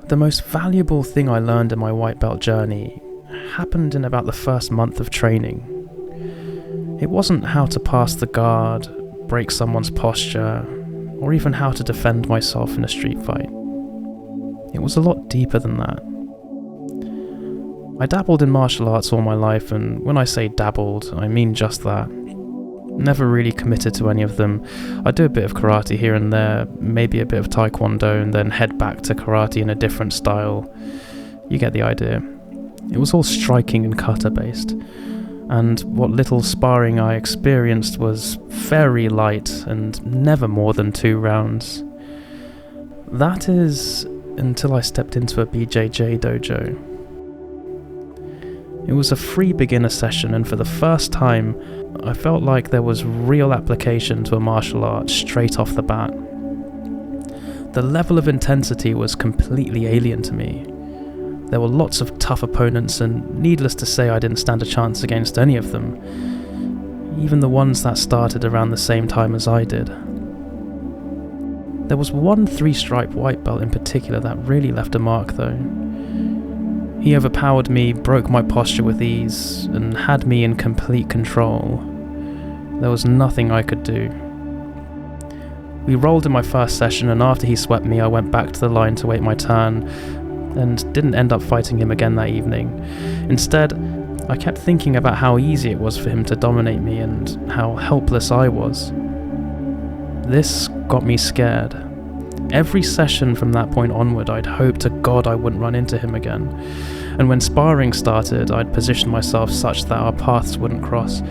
The most valuable thing I learned in my white belt journey happened in about the first month of training. It wasn't how to pass the guard, break someone's posture, or even how to defend myself in a street fight. It was a lot deeper than that. I dabbled in martial arts all my life, and when I say dabbled, I mean just that. Never really committed to any of them. I do a bit of karate here and there, maybe a bit of taekwondo, and then head back to karate in a different style. You get the idea. It was all striking and kata based, and what little sparring I experienced was very light and never more than 2 rounds. That is, until I stepped into a BJJ dojo. It was a free beginner session, and for the first time, I felt like there was real application to a martial art straight off the bat. The level of intensity was completely alien to me. There were lots of tough opponents, and needless to say, I didn't stand a chance against any of them, even the ones that started around the same time as I did. There was one 3-stripe white belt in particular that really left a mark though. He overpowered me, broke my posture with ease, and had me in complete control. There was nothing I could do. We rolled in my first session, and after he swept me, I went back to the line to wait my turn, and didn't end up fighting him again that evening. Instead, I kept thinking about how easy it was for him to dominate me and how helpless I was. This got me scared. Every session from that point onward, I'd hoped to God I wouldn't run into him again. And when sparring started, I'd positioned myself such that our paths wouldn't cross.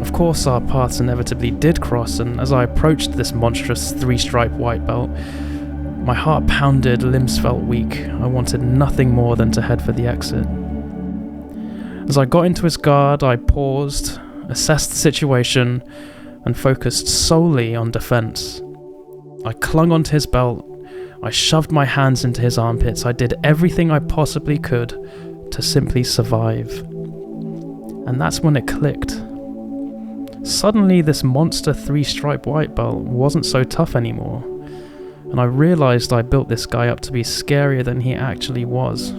Of course, our paths inevitably did cross, and as I approached this monstrous 3-stripe white belt, my heart pounded, limbs felt weak. I wanted nothing more than to head for the exit. As I got into his guard, I paused, assessed the situation, and focused solely on defense. I clung onto his belt, I shoved my hands into his armpits, I did everything I possibly could to simply survive. And that's when it clicked. Suddenly this monster 3-stripe white belt wasn't so tough anymore, and I realised I built this guy up to be scarier than he actually was.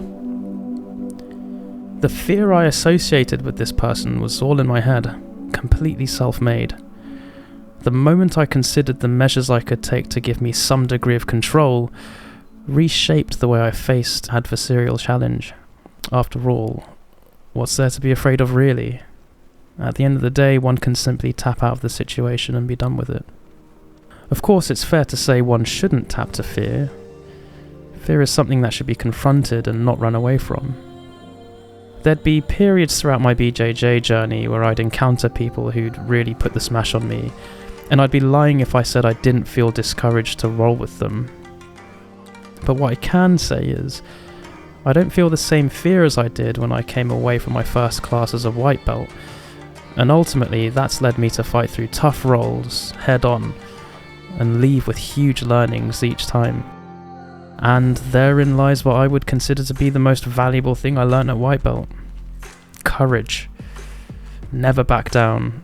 The fear I associated with this person was all in my head, completely self-made. The moment I considered the measures I could take to give me some degree of control, reshaped the way I faced adversarial challenge. After all, what's there to be afraid of really? At the end of the day, one can simply tap out of the situation and be done with it. Of course, it's fair to say one shouldn't tap to fear. Fear is something that should be confronted and not run away from. There'd be periods throughout my BJJ journey where I'd encounter people who'd really put the smash on me, and I'd be lying if I said I didn't feel discouraged to roll with them. But what I can say is, I don't feel the same fear as I did when I came away from my first class as a white belt, and ultimately that's led me to fight through tough rolls, head on, and leave with huge learnings each time. And therein lies what I would consider to be the most valuable thing I learned at white belt. Courage. Never back down.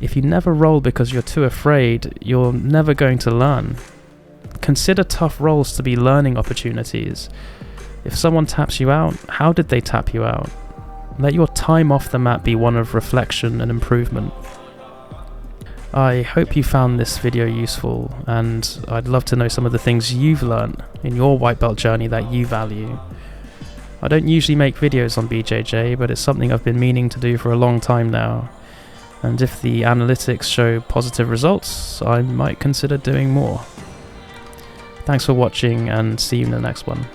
If you never roll because you're too afraid, you're never going to learn. Consider tough rolls to be learning opportunities. If someone taps you out, how did they tap you out? Let your time off the mat be one of reflection and improvement. I hope you found this video useful, and I'd love to know some of the things you've learned in your white belt journey that you value. I don't usually make videos on BJJ, but it's something I've been meaning to do for a long time now. And if the analytics show positive results, I might consider doing more. Thanks for watching, and see you in the next one.